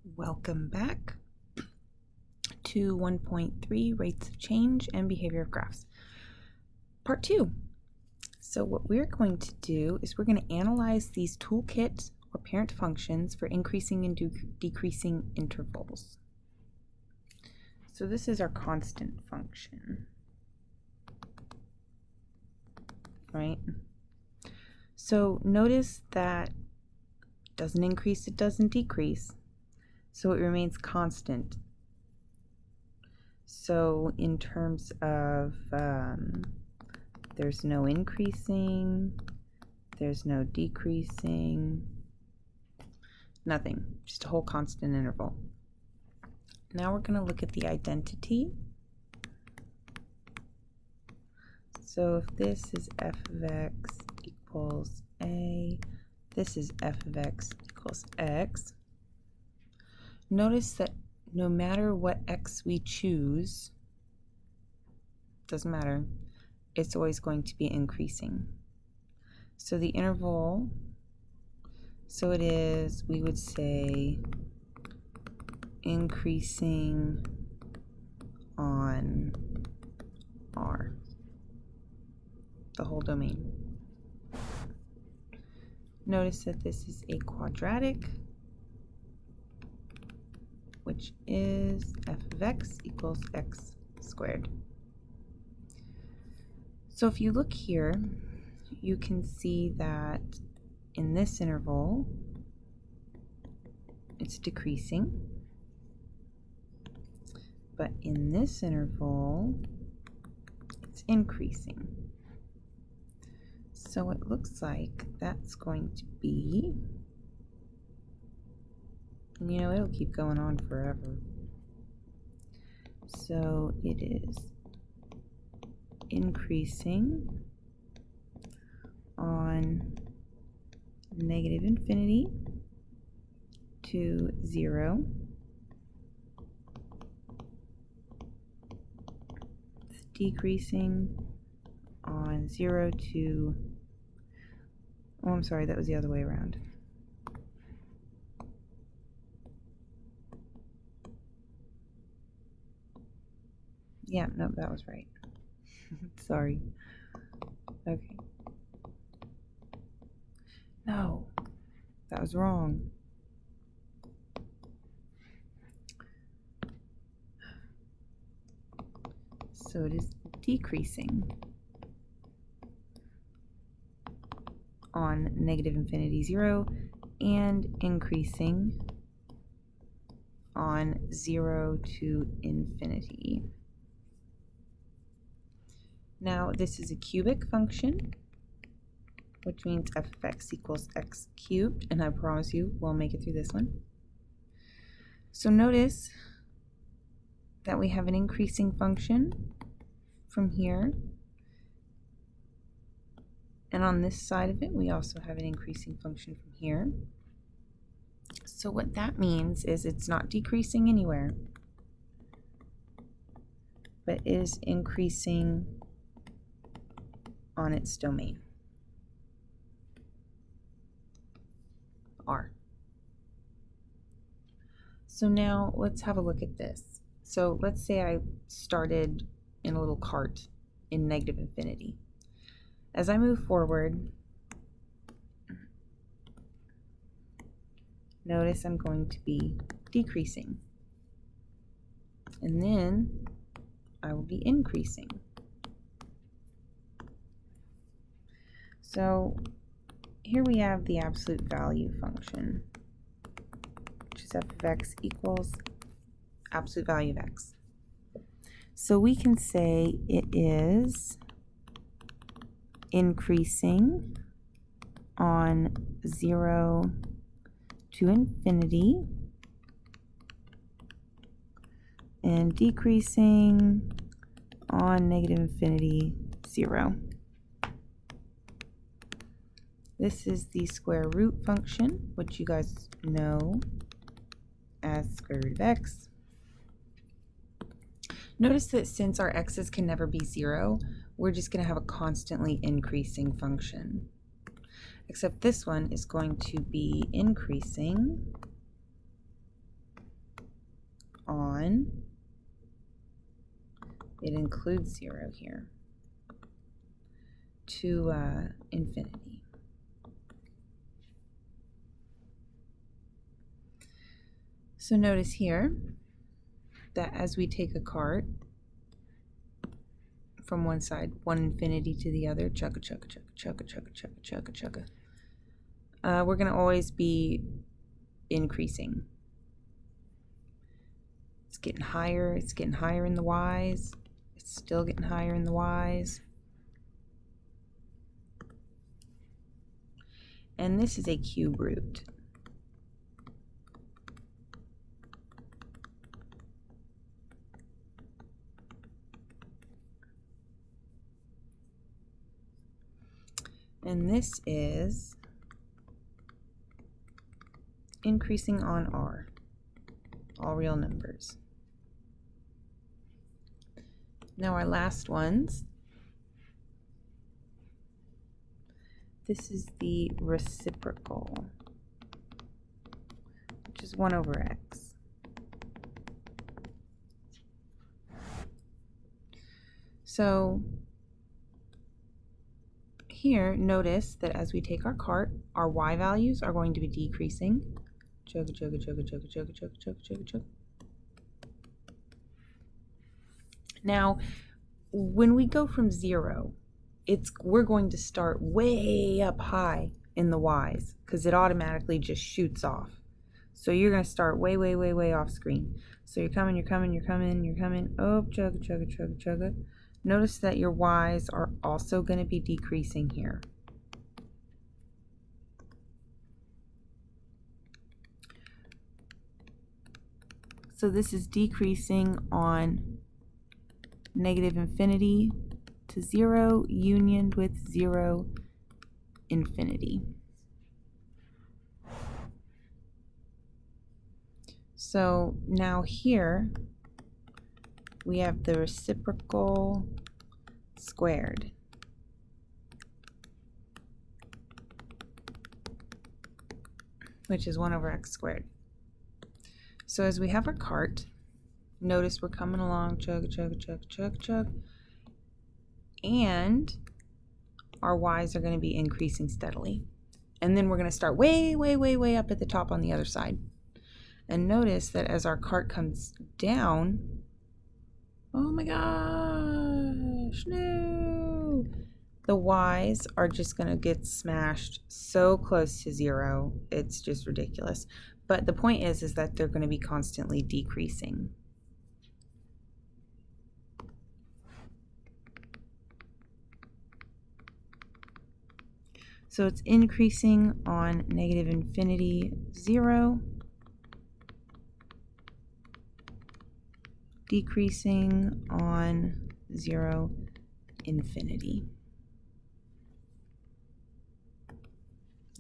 Welcome back to 1.3 Rates of Change and Behavior of Graphs. Part 2. So what we're going to do is we're going to analyze these toolkit or parent functions for increasing and decreasing intervals. So this is our constant function, right? So notice that it doesn't increase, it doesn't decrease. So it remains constant. So in terms of there's no increasing, there's no decreasing, nothing, just a whole constant interval. Now we're going to look at the identity. So if this is f of x equals a, this is f of x equals x. Notice that no matter what x we choose, doesn't matter, it's always going to be increasing. So the interval, so it is, we would say, increasing on R, the whole domain. Notice that this is a quadratic, which is f of x equals x squared. So if you look here, you can see that in this interval, it's decreasing, but in this interval, it's increasing. So it looks like that's going to be, and you know, it'll keep going on forever. So it is increasing on negative infinity to 0. It's decreasing on 0 to, oh, I'm sorry, that was the other way around. Yeah, no, that was right. Sorry. Okay. No, that was wrong. So it is decreasing on negative infinity 0 and increasing on 0 to infinity. Now this is a cubic function, which means f of x equals x cubed, and I promise you we'll make it through this one. So notice that we have an increasing function from here, and on this side of it we also have an increasing function from here. So what that means is it's not decreasing anywhere, but is increasing on its domain, R. So now let's have a look at this. So let's say I started in a little cart in negative infinity. As I move forward, notice I'm going to be decreasing, and then I will be increasing. So here we have the absolute value function, which is f of x equals absolute value of x. So we can say it is increasing on 0 to infinity and decreasing on negative infinity 0. This is the square root function, which you guys know as square root of x. Notice that since our x's can never be 0, we're just going to have a constantly increasing function. Except this one is going to be increasing 1. It includes 0 here to infinity. So notice here that as we take a cart from one side, one infinity to the other, chugga, chugga, chugga, chugga, chugga, chugga, chugga, chugga, we're going to always be increasing. It's getting higher in the y's, it's still getting higher in the y's. And this is a cube root. And this is increasing on R, all real numbers. Now our last ones. This is the reciprocal, which is 1 over x. So here, notice that as we take our cart, our y values are going to be decreasing. Chugga, chugga, chugga, chugga, chugga, chugga, chugga, chugga, chugga. Now, when we go from 0, we're going to start way up high in the y's because it automatically just shoots off. So you're going to start way, way, way, way off screen. So you're coming, you're coming, you're coming, you're coming. Oh, chugga, chugga, chugga, chugga. Notice that your y's are also going to be decreasing here. So this is decreasing on negative infinity to 0, unioned with 0, infinity. So now here we have the reciprocal squared. Which is 1 over x squared. So as we have our cart, notice we're coming along, chug, chug, chug, chug, chug, and our y's are going to be increasing steadily. And then we're going to start way, way, way, way up at the top on the other side. And notice that as our cart comes down, oh my gosh, no! The y's are just going to get smashed so close to 0, it's just ridiculous. But the point is that they're going to be constantly decreasing. So it's increasing on negative infinity 0, decreasing on 0, infinity.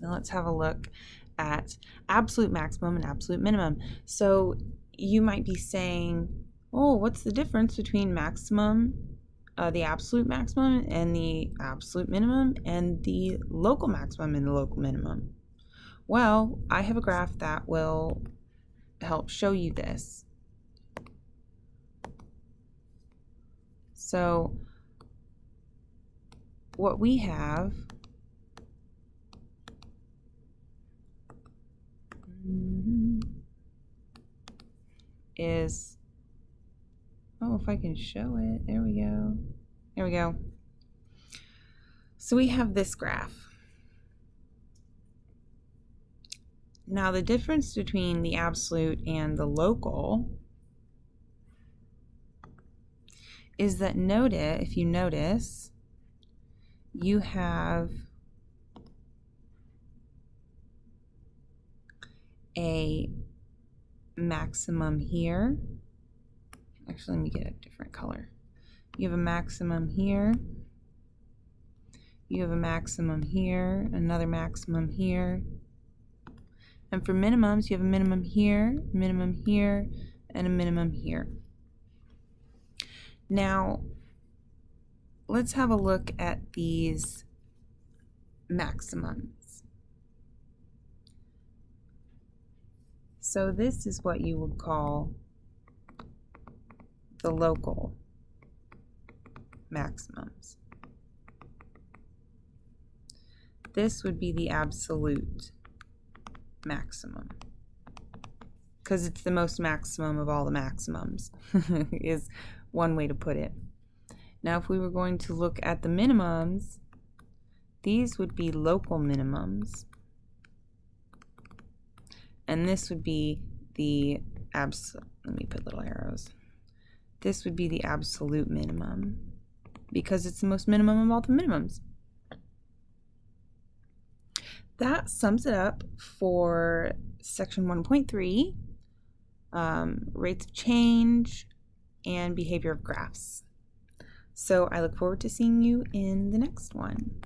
Now let's have a look at absolute maximum and absolute minimum. So you might be saying, oh, what's the difference between maximum, the absolute maximum and the absolute minimum, and the local maximum and the local minimum? Well, I have a graph that will help show you this. So what we have is, oh, if I can show it, there we go. There we go. So we have this graph. Now the difference between the absolute and the local is that if you notice, you have a maximum here. Actually, let me get a different color. You have a maximum here. You have a maximum here, another maximum here. And for minimums, you have a minimum here, and a minimum here. Now, let's have a look at these maximums. So this is what you would call the local maximums. This would be the absolute maximum, because it's the most maximum of all the maximums, is one way to put it. Now, if we were going to look at the minimums, these would be local minimums, and this would be the let me put little arrows. This would be the absolute minimum, because it's the most minimum of all the minimums. That sums it up for section 1.3, rates of change and behavior of graphs. So I look forward to seeing you in the next one.